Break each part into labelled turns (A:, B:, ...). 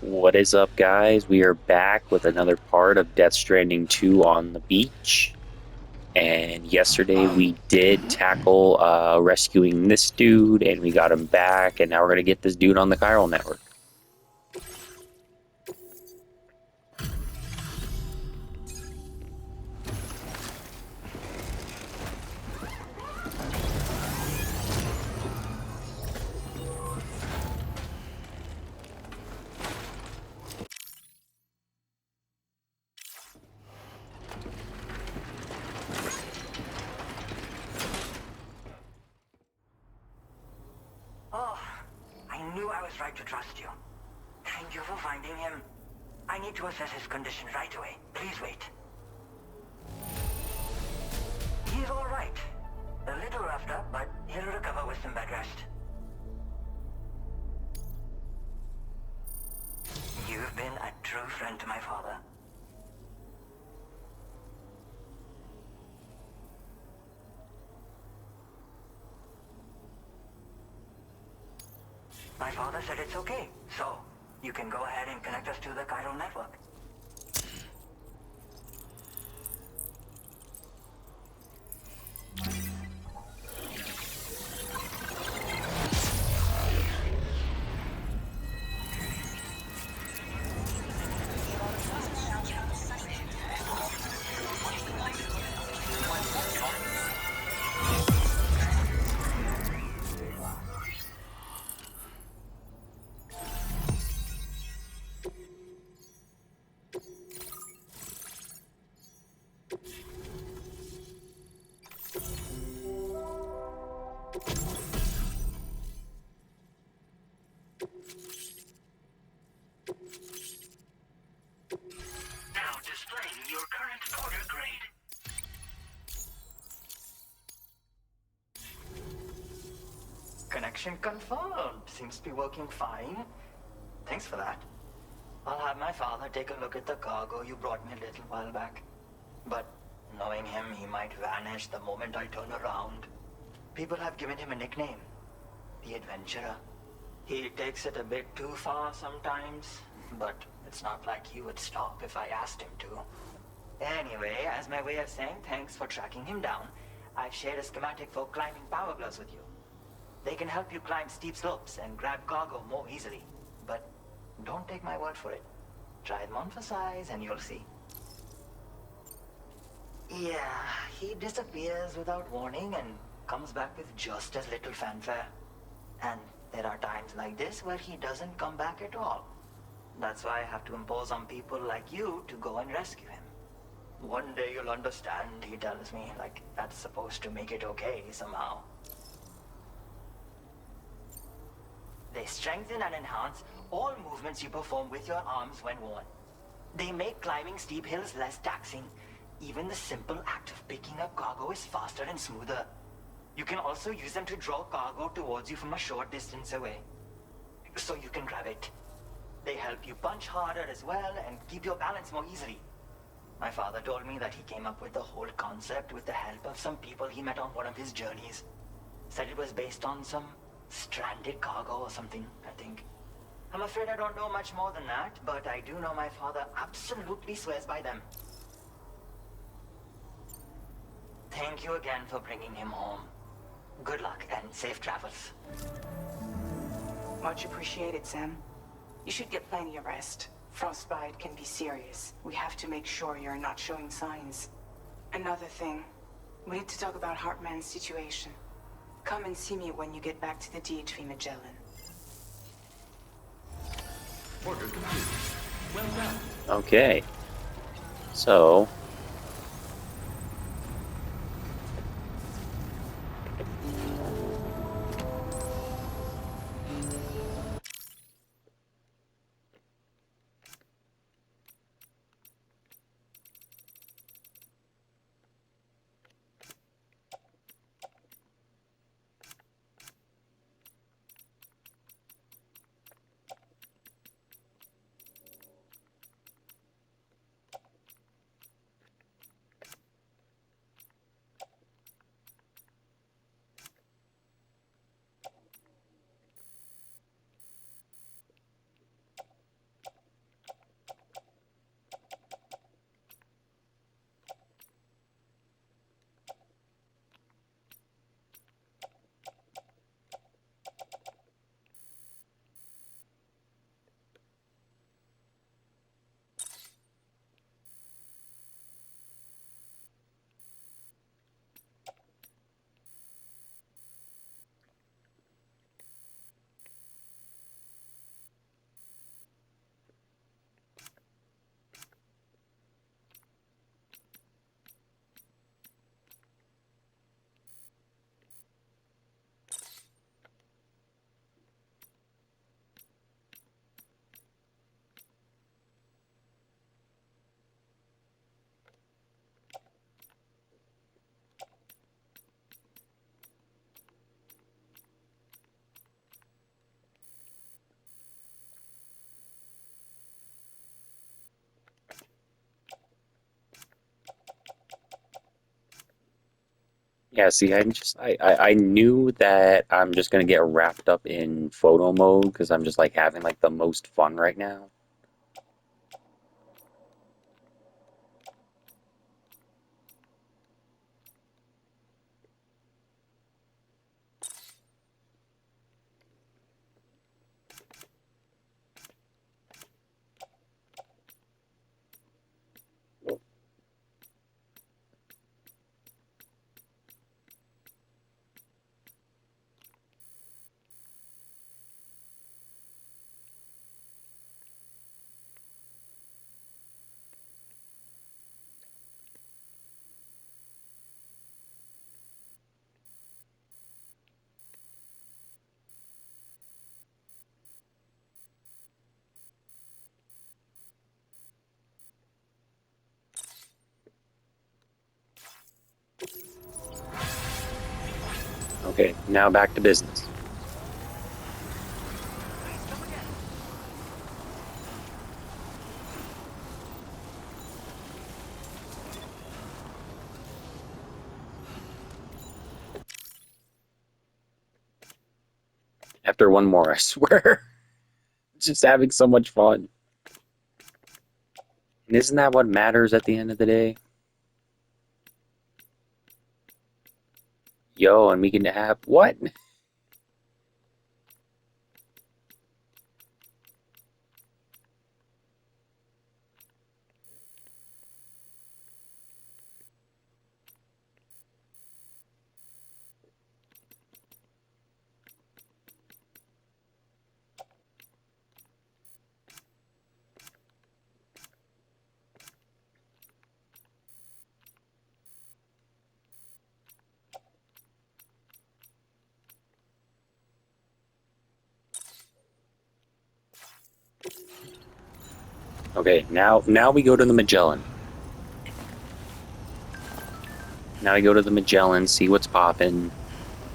A: What is up, guys? We are back with another part of Death Stranding 2 on the beach. And yesterday we did tackle rescuing this dude, and we got him back, and now we're going to get this dude on the chiral network.
B: Oh, I knew I was right to trust you. Thank you for finding him. I need to assess his condition right away. Please wait. He's all right. A little roughed up, but he'll recover with some bed rest. You've been a true friend to my father. My father said it's okay, so you can go ahead and connect us to the chiral network. Now displaying your current order grade. Connection confirmed. Seems to be working fine. Thanks for that. I'll have my father take a look at the cargo you brought me a little while back. But knowing him, he might vanish the moment I turn around. People have given him a nickname. The Adventurer. He takes it a bit too far sometimes, but it's not like he would stop if I asked him to. Anyway, as my way of saying thanks for tracking him down, I've shared a schematic for climbing power gloves with you. They can help you climb steep slopes and grab cargo more easily. But don't take my word for it. Try them on for size and you'll see. Yeah, he disappears without warning and comes back with just as little fanfare. And there are times like this where he doesn't come back at all. That's why I have to impose on people like you to go and rescue him. One day you'll understand, he tells me, like that's supposed to make it okay somehow. They strengthen and enhance all movements you perform with your arms when worn. They make climbing steep hills less taxing. Even the simple act of picking up cargo is faster and smoother. You can also use them to draw cargo towards you from a short distance away, so you can grab it. They help you punch harder as well and keep your balance more easily. My father told me that he came up with the whole concept with the help of some people he met on one of his journeys. Said it was based on some stranded cargo or something, I think. I'm afraid I don't know much more than that, but I do know my father absolutely swears by them. Thank you again for bringing him home. Good luck and safe travels.
C: Much appreciated, Sam. You should get plenty of rest. Frostbite can be serious. We have to make sure you're not showing signs. Another thing, we need to talk about Hartman's situation. Come and see me when you get back to the DHV Magellan.
D: Order complete. Well done.
A: Okay. So, Yeah, see, I knew that I'm just gonna get wrapped up in photo mode because I'm just like having like the most fun right now. Okay, now back to business. After one more, I swear. Just having so much fun. And isn't that what matters at the end of the day? Yo, and we can have what? Okay, now we go to the Magellan. Now we go to the Magellan, see what's poppin'.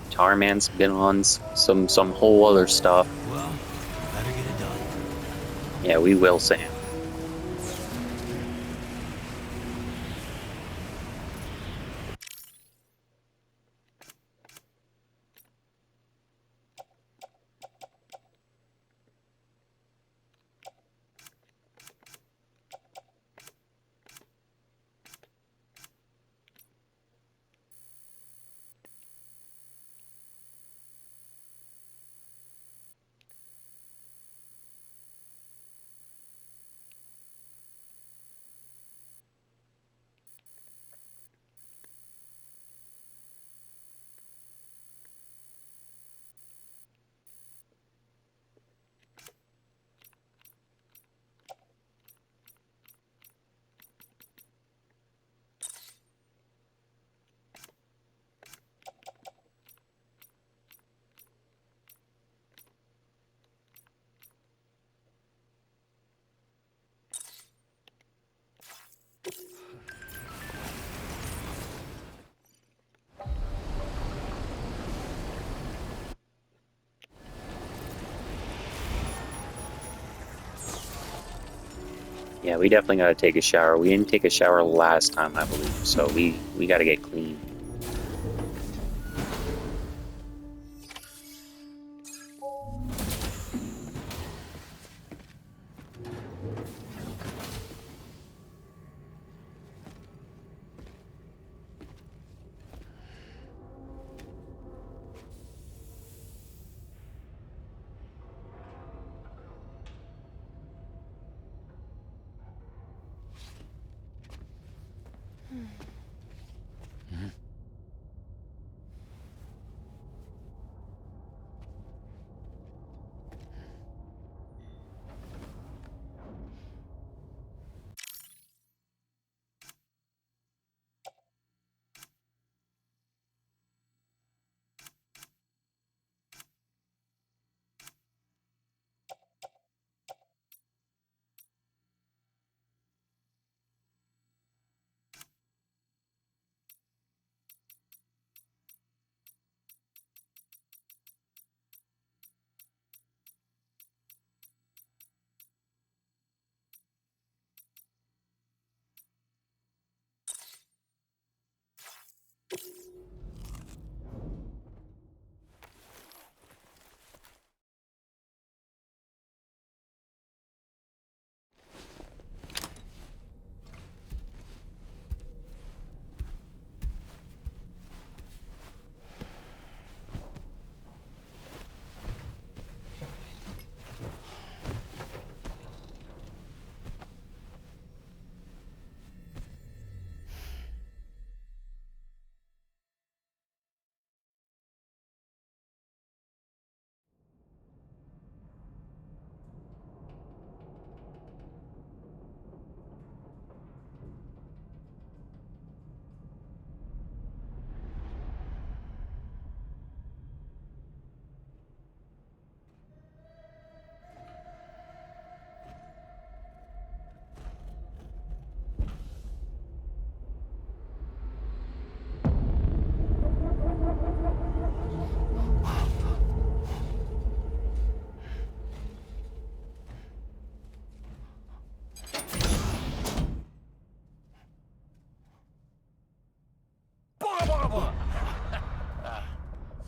A: Tarman's been on some whole other stuff.
D: Well, better get it done.
A: Yeah, we will, Sam. Yeah, we definitely gotta take a shower. We didn't take a shower last time, I believe, so we gotta get clean.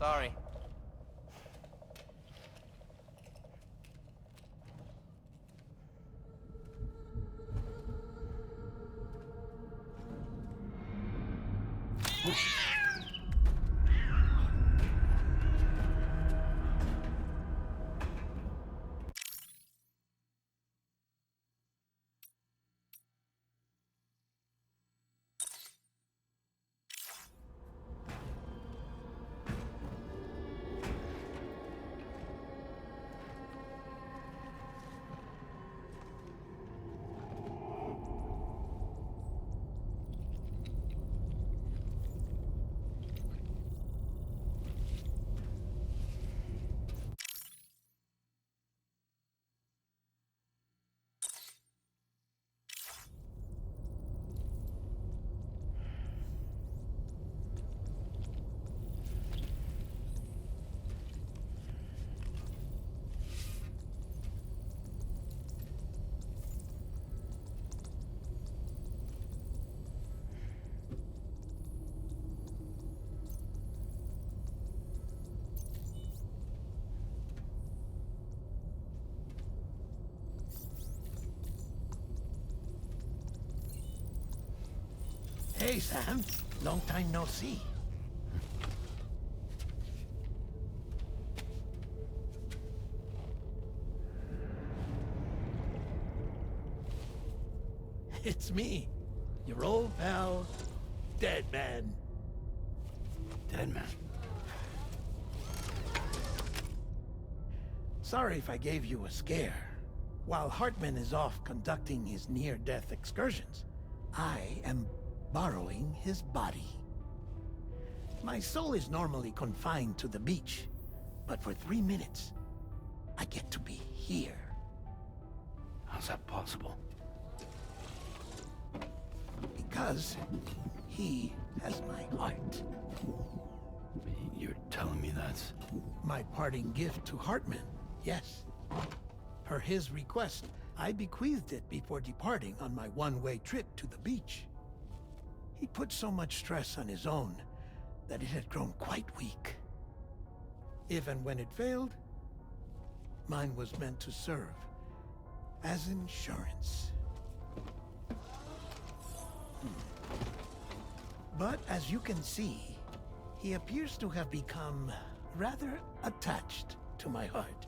E: Sorry.
F: Hey, Sam. Long time no see. It's me, your old pal, Dead Man.
D: Dead man.
F: Sorry if I gave you a scare. While Hartman is off conducting his near-death excursions, I am borrowing his body. My soul is normally confined to the beach, but for 3 minutes, I get to be here.
D: How's that possible?
F: Because he has my heart.
D: You're telling me that's...
F: My parting gift to Hartman, yes. Per his request, I bequeathed it before departing on my one-way trip to the beach. He put so much stress on his own that it had grown quite weak. If and when it failed, mine was meant to serve as insurance. But as you can see, he appears to have become rather attached to my heart.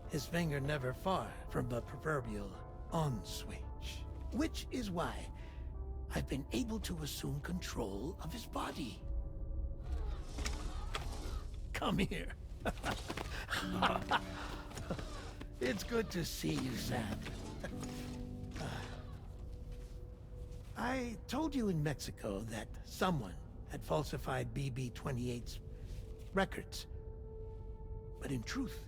F: His finger never far from the proverbial on switch. Which is why I've been able to assume control of his body. Come here. It's good to see you, Sam. I told you in Mexico that someone had falsified BB-28's records. But in truth,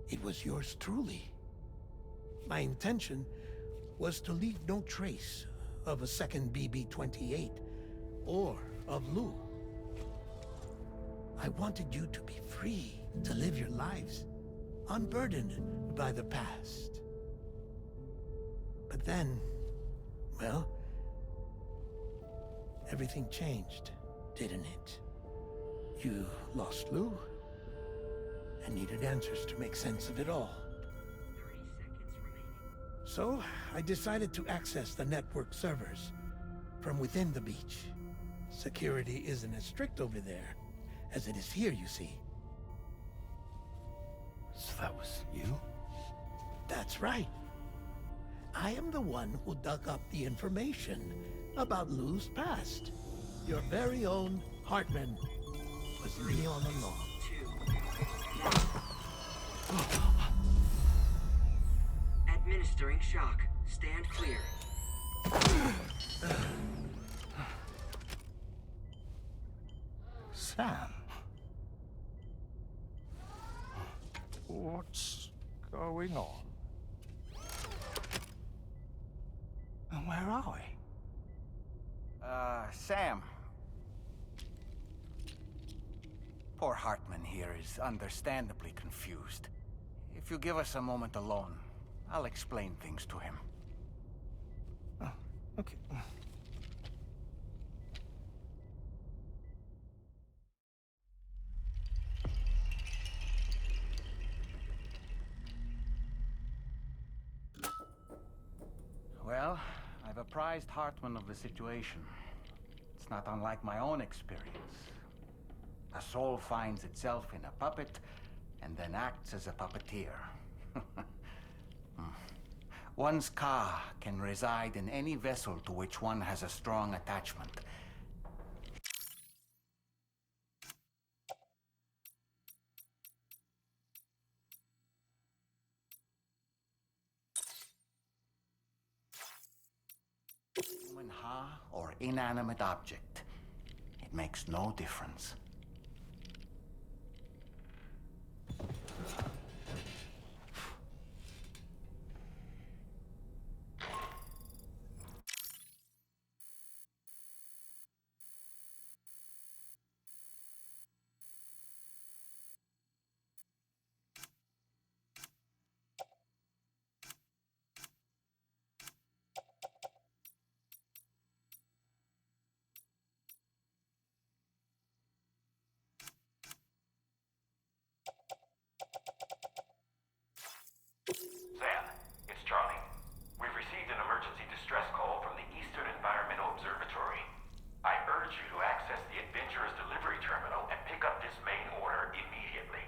F: it was yours truly. My intention was to leave no trace of a second BB-28 or of Lou. I wanted you to be free to live your lives, unburdened by the past. But then, well, everything changed, didn't it? You lost Lou, and needed answers to make sense of it all.
B: 30 seconds remaining.
F: So, I decided to access the network servers from within the beach. Security isn't as strict over there as it is here, you see.
D: So that was you?
F: That's right. I am the one who dug up the information about Lou's past. Your very own Hartman was me all along.
B: 2. Administering shock. Stand clear.
G: Sam. What's going on? And where are we?
E: Sam. Poor Hartman here is understandably confused. If you give us a moment alone, I'll explain things to him.
G: Oh, okay.
E: apprised Hartman of the situation. It's not unlike my own experience. A soul finds itself in a puppet and then acts as a puppeteer. One's Ka can reside in any vessel to which one has a strong attachment. Human Ha or inanimate object. It makes no difference.
H: Sam, it's Charlie. We've received an emergency distress call from the Eastern Environmental Observatory. I urge you to access the Adventurer's delivery terminal and pick up this main order immediately.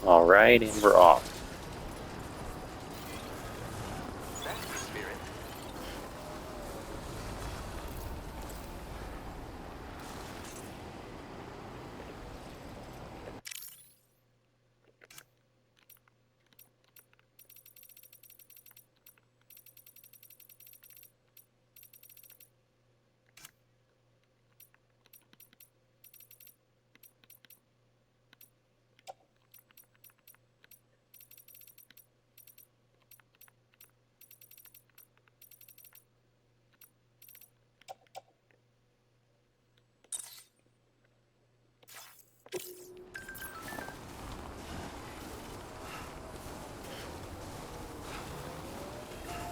A: All right, and we're off.
H: That's the spirit.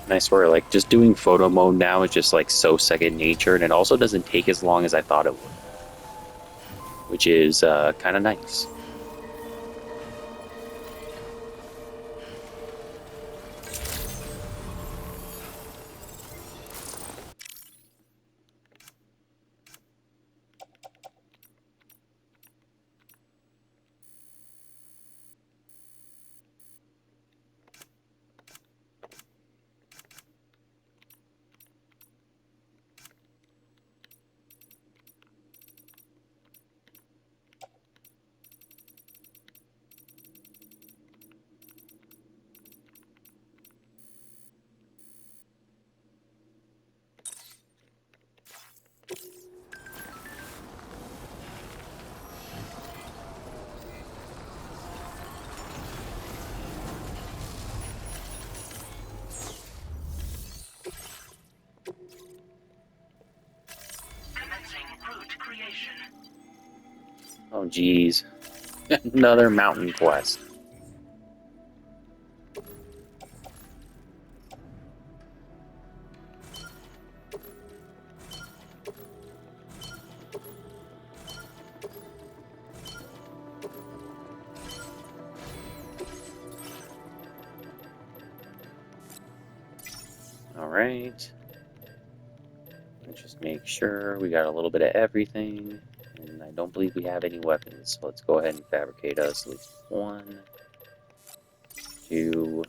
A: And I swear, like, just doing photo mode now is just like so second nature, and it also doesn't take as long as I thought it would, which is kind of nice. Oh, geez. Another mountain quest. All right. Let's just make sure we got a little bit of everything. And I don't believe we have any weapons, so let's go ahead and fabricate us at least one, two.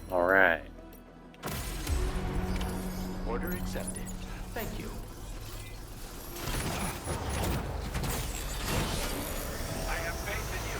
A: All right.
D: Order accepted. Thank you.
H: I have faith in you.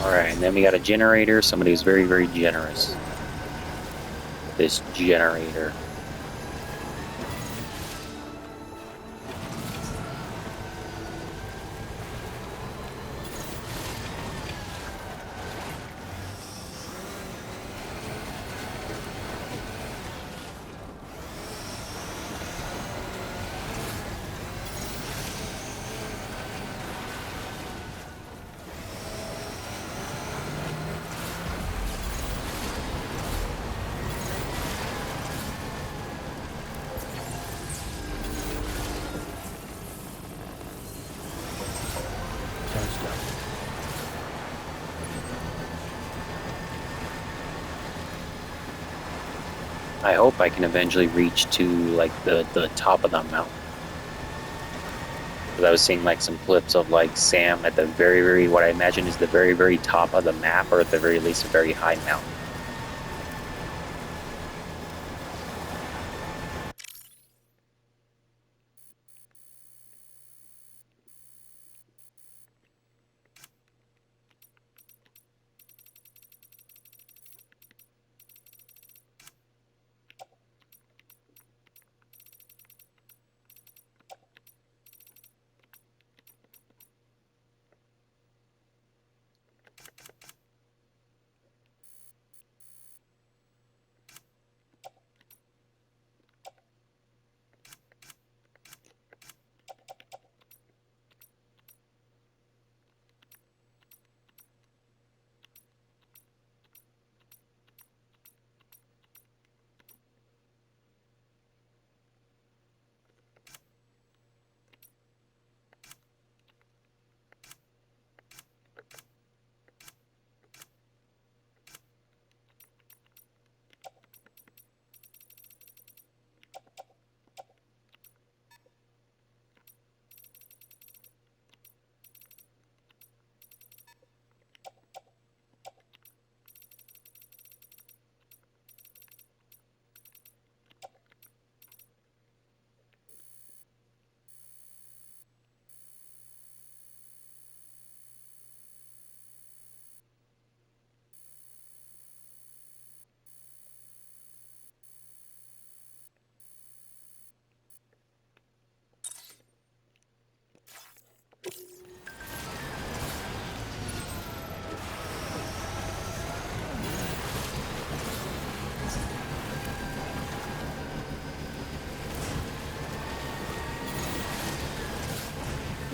A: All right, and then we got a generator. Somebody who's very, very generous. This generator.
D: Charged up.
A: I hope I can eventually reach to like the top of the mountain. Because I was seeing like some clips of like Sam at the very, very, what I imagine is the very, very top of the map, or at the very least a very high mountain.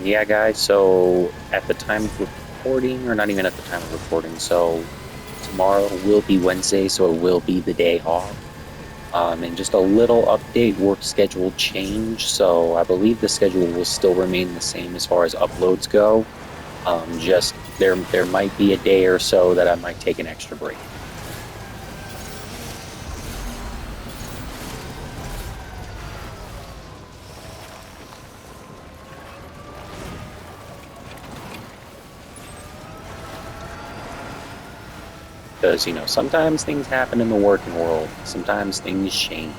A: Yeah, guys, so at the time of recording, or not even at the time of recording, so tomorrow will be Wednesday, so it will be the day off. And just a little update, work schedule change. So I believe the schedule will still remain the same as far as uploads go. Just there might be a day or so that I might take an extra break. Because, sometimes things happen in the working world. Sometimes things change.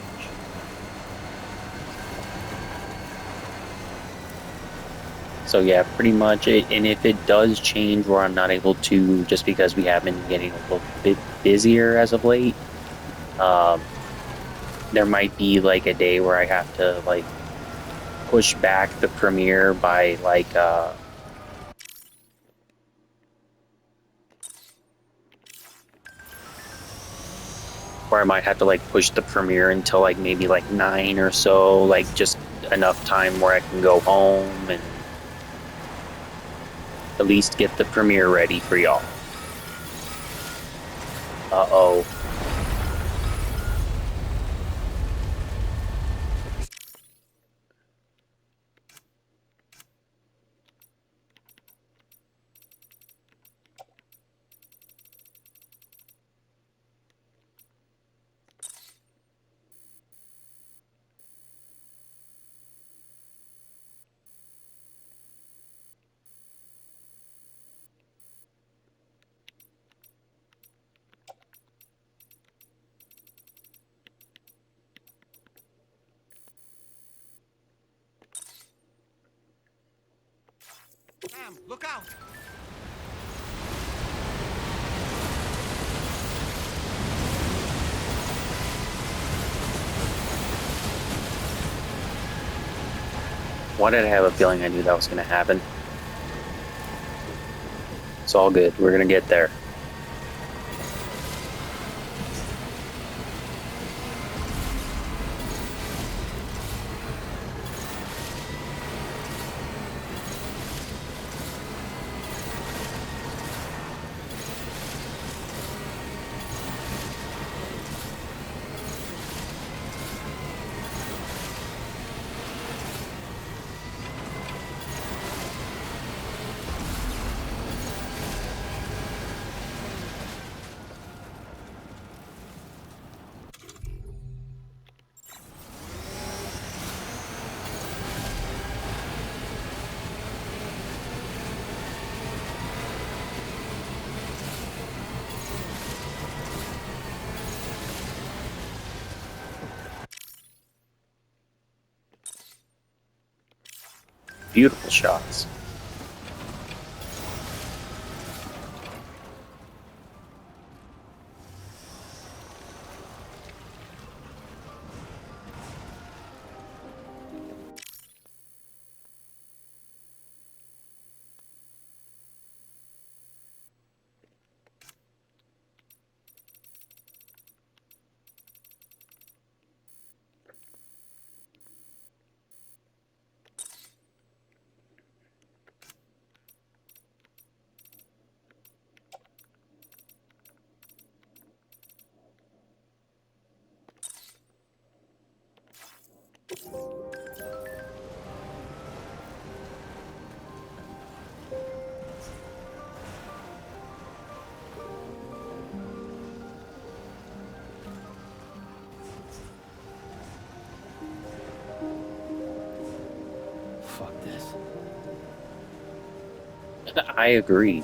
A: So yeah, pretty much it. And if it does change where I'm not able to, just because we have been getting a little bit busier as of late, um, there might be like a day where I have to like push back the premiere by like where I might have to like push the premiere until like maybe like 9 or so, like just enough time where I can go home and at least get the premiere ready for y'all. Uh-oh.
E: Sam, look out!
A: Why did I have a feeling I knew that was going to happen? It's all good. We're going to get there. Beautiful shots.
D: Fuck this.
A: I agree.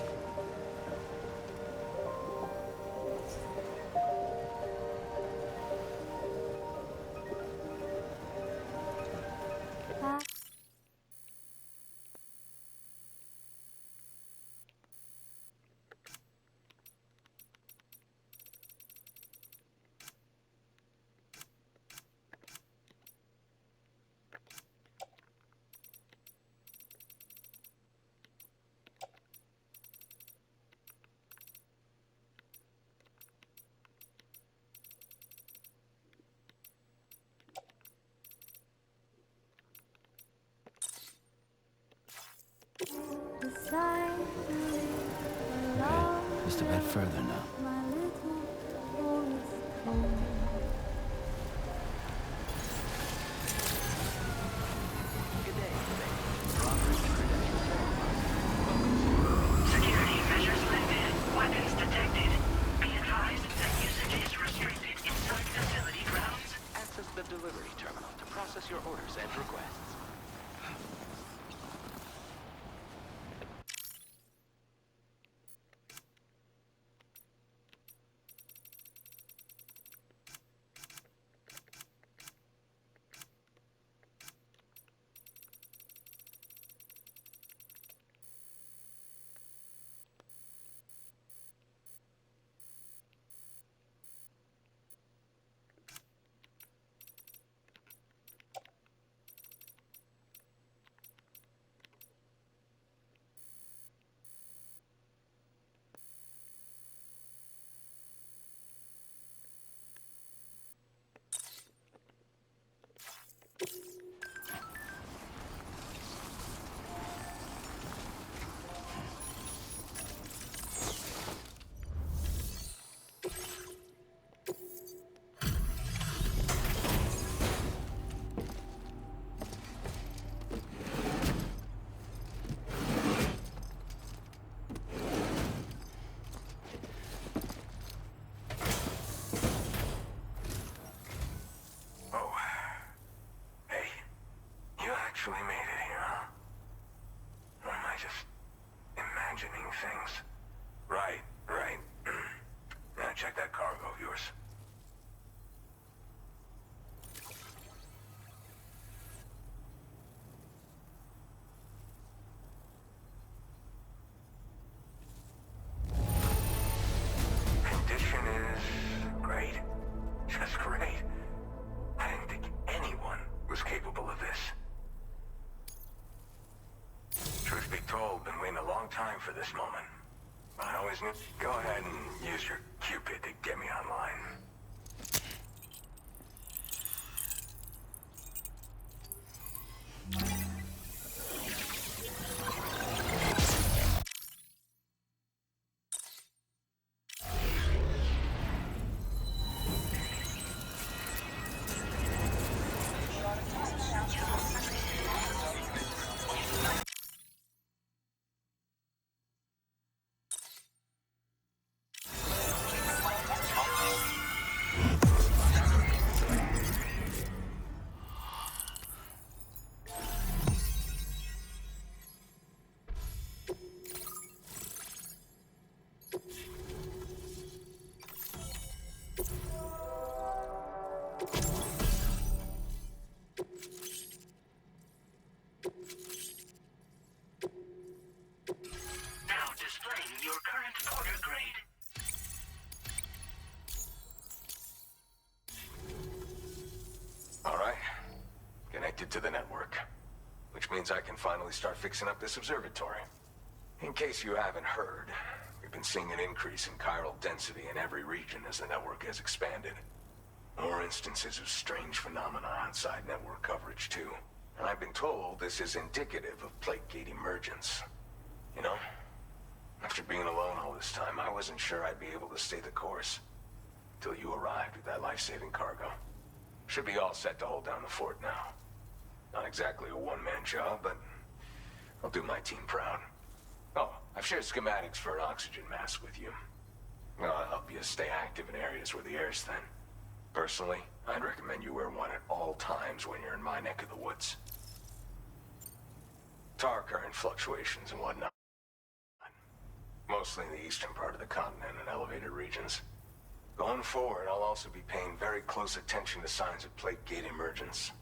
D: Okay, just a bit further now. Good day. Progress credentials verified. Welcome.
I: Security measures lifted. Weapons detected. Be advised that usage is restricted inside facility grounds.
D: Access the delivery terminal to process your orders and requests.
H: Oh. Hey, you actually made it here, huh? Or am I just imagining things? Right, right. Now check that cargo of yours. Condition is great. Just great. I didn't think anyone was capable of this. Truth be told, been waiting a long time for this moment. I always knew. Go ahead and use your Cupid to get me online.
I: Now displaying your current order grade.
H: All right. Connected to the network. Which means I can finally start fixing up this observatory. In case you haven't heard, we've been seeing an increase in chiral density in every region as the network has expanded. More instances of strange phenomena outside network coverage, too. And I've been told this is indicative of plate gate emergence. You know, after being alone all this time, I wasn't sure I'd be able to stay the course. Till you arrived with that life-saving cargo. Should be all set to hold down the fort now. Not exactly a one-man job, but I'll do my team proud. Oh, I've shared schematics for an oxygen mask with you. Well, I'll help you stay active in areas where the air's thin. Personally, I'd recommend you wear one at all times when you're in my neck of the woods. Tar current fluctuations and whatnot. Mostly in the eastern part of the continent and elevated regions. Going forward, I'll also be paying very close attention to signs of plate gate emergence.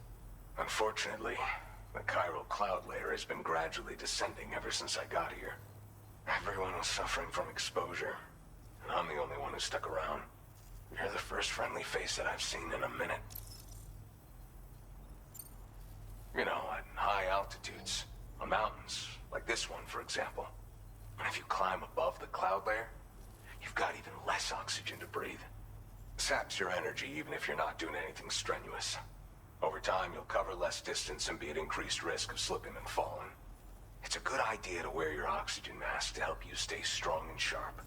H: Unfortunately, the chiral cloud layer has been gradually descending ever since I got here. Everyone was suffering from exposure, and I'm the only one who stuck around. You're the first friendly face that I've seen in a minute. You know, at high altitudes, on mountains, like this one, for example. And if you climb above the cloud layer, you've got even less oxygen to breathe. It saps your energy even if you're not doing anything strenuous. Over time, you'll cover less distance and be at increased risk of slipping and falling.
J: It's a good idea to wear your oxygen mask to help you stay strong and sharp.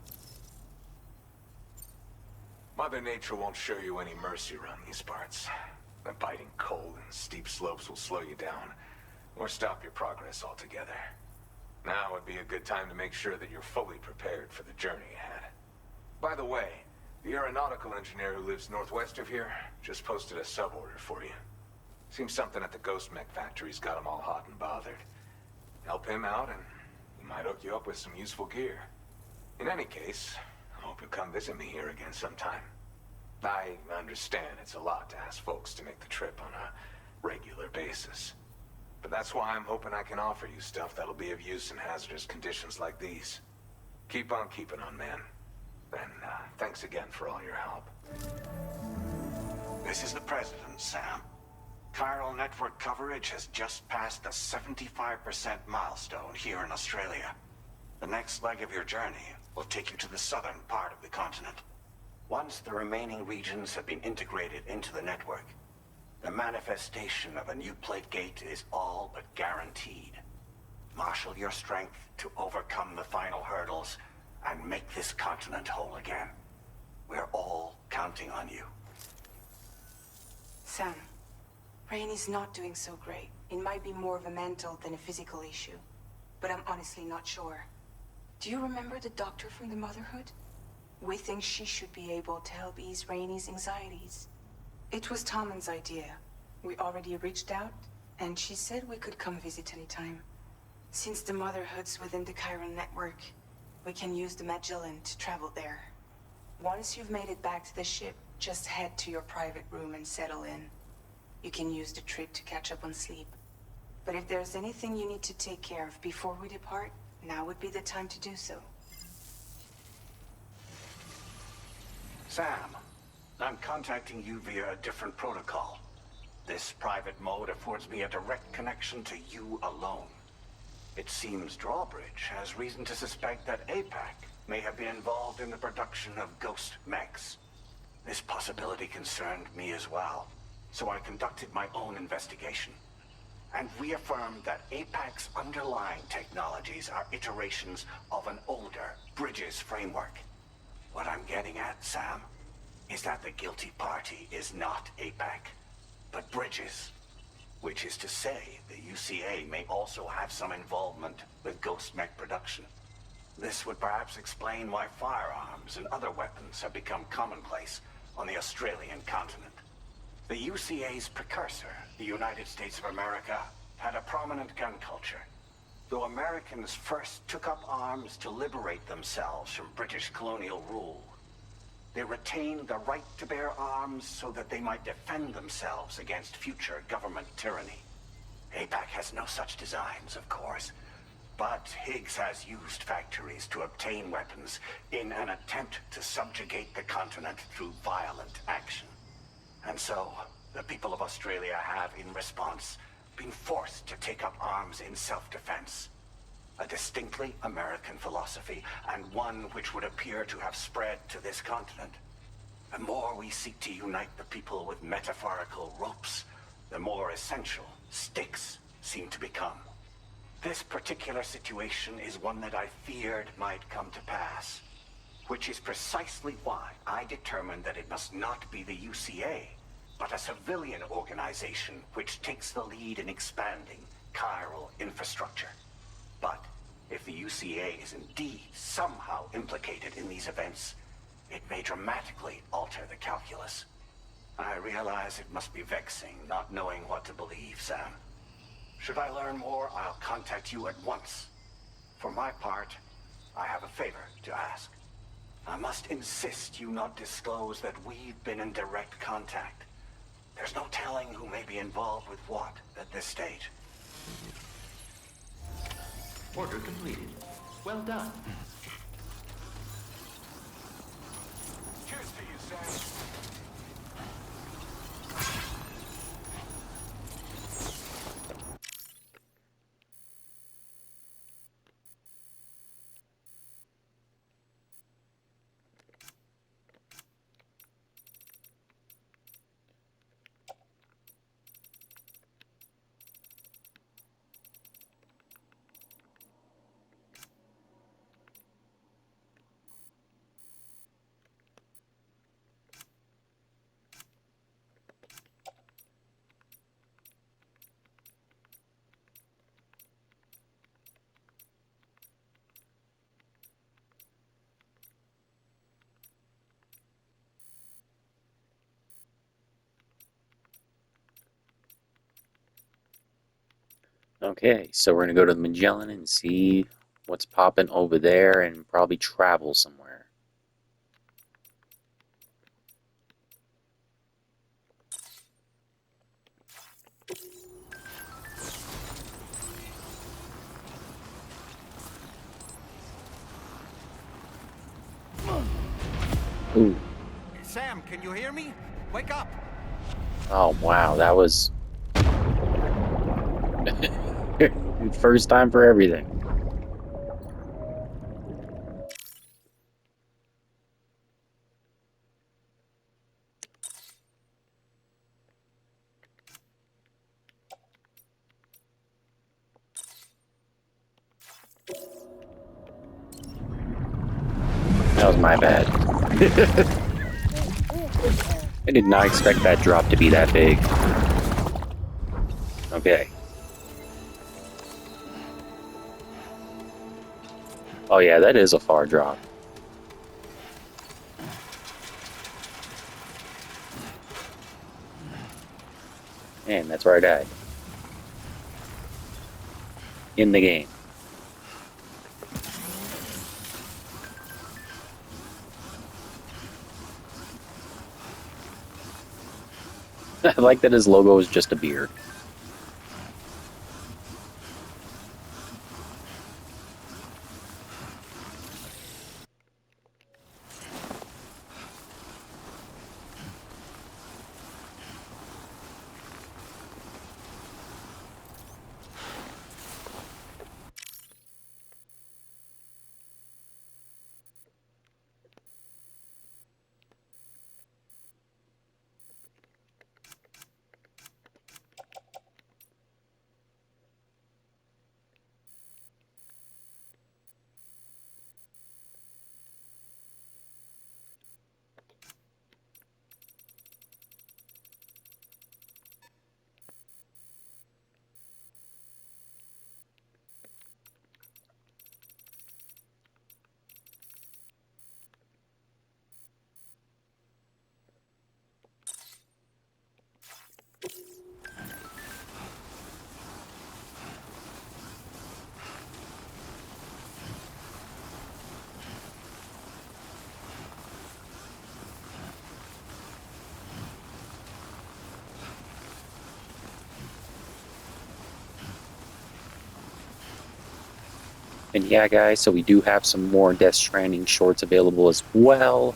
J: Mother Nature won't show you any mercy around these parts. The biting cold and steep slopes will slow you down, or stop your progress altogether. Now would be a good time to make sure that you're fully prepared for the journey ahead. By the way, the aeronautical engineer who lives northwest of here just posted a sub-order for you. Seems something at the Ghost Mech factory's got him all hot and bothered. Help him out and he might hook you up with some useful gear. In any case, I hope you'll come visit me here again sometime. I understand it's a lot to ask folks to make the trip on a regular basis. But that's why I'm hoping I can offer you stuff that'll be of use in hazardous conditions like these. Keep on keeping on, man. And thanks again for all your help.
K: This is the President, Sam. Chiral network coverage has just passed the 75% milestone here in Australia. The next leg of your journey will take you to the southern part of the continent. Once the remaining regions have been integrated into the network, the manifestation of a new plate gate is all but guaranteed. Marshal your strength to overcome the final hurdles and make this continent whole again. We're all counting on you.
C: Sam, Rainey's not doing so great. It might be more of a mental than a physical issue, but I'm honestly not sure. Do you remember the doctor from the Motherhood? We think she should be able to help ease Rainey's anxieties. It was Tommen's idea. We already reached out, and she said we could come visit anytime. Since the Motherhood's within the Chiron network, we can use the Magellan to travel there. Once you've made it back to the ship, just head to your private room and settle in. You can use the trip to catch up on sleep. But if there's anything you need to take care of before we depart, now would be the time to do so.
K: Sam, I'm contacting you via a different protocol. This private mode affords me a direct connection to you alone. It seems Drawbridge has reason to suspect that APAC may have been involved in the production of ghost mechs. This possibility concerned me as well, so I conducted my own investigation and reaffirmed that APAC's underlying technologies are iterations of an older Bridges framework. What I'm getting at, Sam, is that the guilty party is not APAC, but Bridges. Which is to say, the UCA may also have some involvement with ghost mech production. This would perhaps explain why firearms and other weapons have become commonplace on the Australian continent. The UCA's precursor, the United States of America, had a prominent gun culture. Though Americans first took up arms to liberate themselves from British colonial rule, they retained the right to bear arms so that they might defend themselves against future government tyranny. APAC has no such designs, of course, but Higgs has used factories to obtain weapons in an attempt to subjugate the continent through violent action. And so, the people of Australia have, in response, been forced to take up arms in self-defense. A distinctly American philosophy, and one which would appear to have spread to this continent. The more we seek to unite the people with metaphorical ropes, the more essential sticks seem to become. This particular situation is one that I feared might come to pass, which is precisely why I determined that it must not be the UCA, but a civilian organization which takes the lead in expanding chiral infrastructure. But if the UCA is indeed somehow implicated in these events, it may dramatically alter the calculus. I realize it must be vexing not knowing what to believe, Sam. Should I learn more, I'll contact you at once. For my part, I have a favor to ask. I must insist you not disclose that we've been in direct contact. There's no telling who may be involved with what at this stage.
D: Order completed. Well done.
J: Cheers to you, Sam.
A: Okay, so we're gonna go to the Magellan and see what's popping over there and probably travel somewhere. Ooh.
E: Sam, can you hear me? Wake up!
A: Oh, wow, that was first time for everything. That was my bad. I did not expect that drop to be that big. Okay. Oh yeah, that is a far drop. And that's where I died. In the game. I like that his logo is just a beer. And yeah, guys, so we do have some more Death Stranding shorts available as well.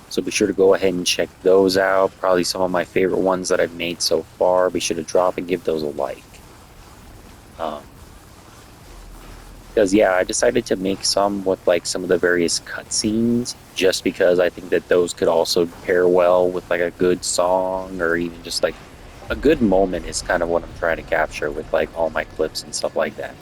A: So be sure to go ahead and check those out. Probably some of my favorite ones that I've made so far. Be sure to drop and give those a like. Because yeah, I decided to make some with like some of the various cutscenes, just because I think that those could also pair well with like a good song, or even just like a good moment is kind of what I'm trying to capture with like all my clips and stuff like that.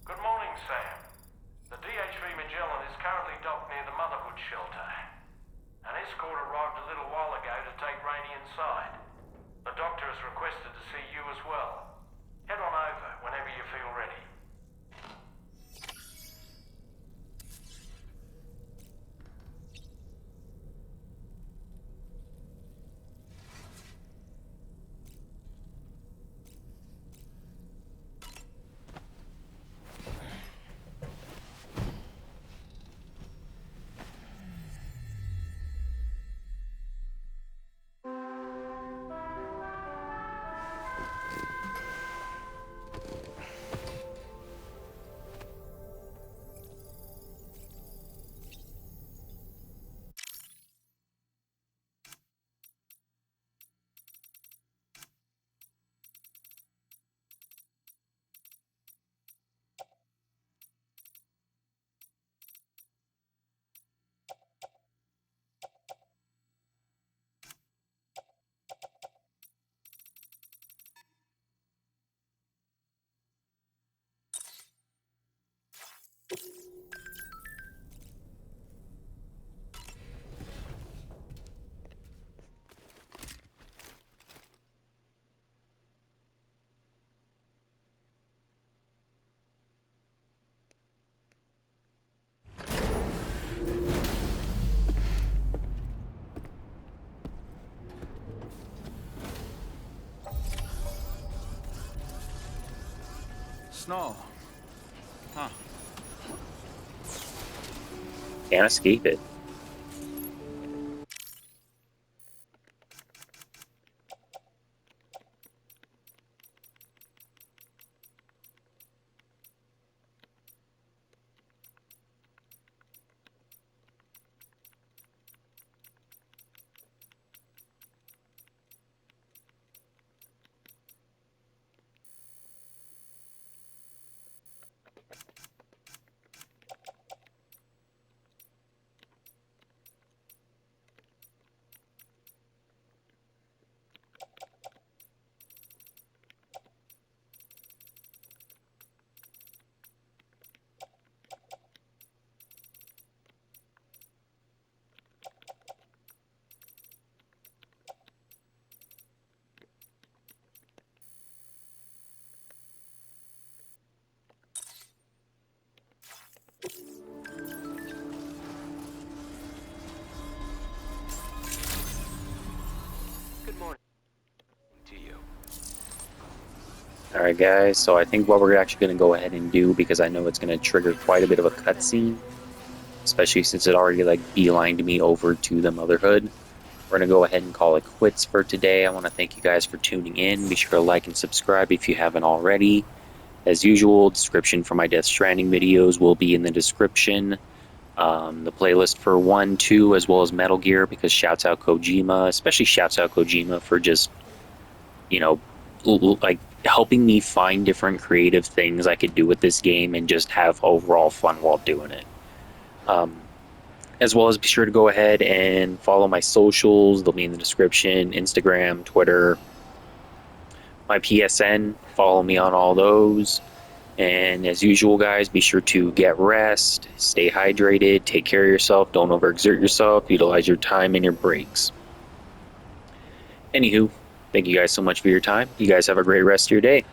H: Good morning, Sam. The DHV Magellan is currently docked near the Motherhood shelter. An escort arrived a little while ago to take Rainey inside. The doctor has requested to see you as well. Head on over whenever you feel ready.
E: snow. Huh.
A: Can't escape it.
D: Good morning to you.
A: Alright guys, so I think what we're actually going to go ahead and do, because I know it's going to trigger quite a bit of a cutscene, especially since it already like beelined me over to the Motherhood. We're going to go ahead and call it quits for today. I want to thank you guys for tuning in. Be sure to like and subscribe if you haven't already. As usual, description for my Death Stranding videos will be in the description. The playlist for 1, 2, as well as Metal Gear, because shouts out Kojima, especially shouts out Kojima for just, you know, like helping me find different creative things I could do with this game and just have overall fun while doing it. As well as be sure to go ahead and follow my socials. They'll be in the description: Instagram, Twitter, my PSN. Follow me on all those. And as usual, guys, be sure to get rest, stay hydrated, take care of yourself, don't overexert yourself, utilize your time and your breaks. Anywho, thank you guys so much for your time. You guys have a great rest of your day.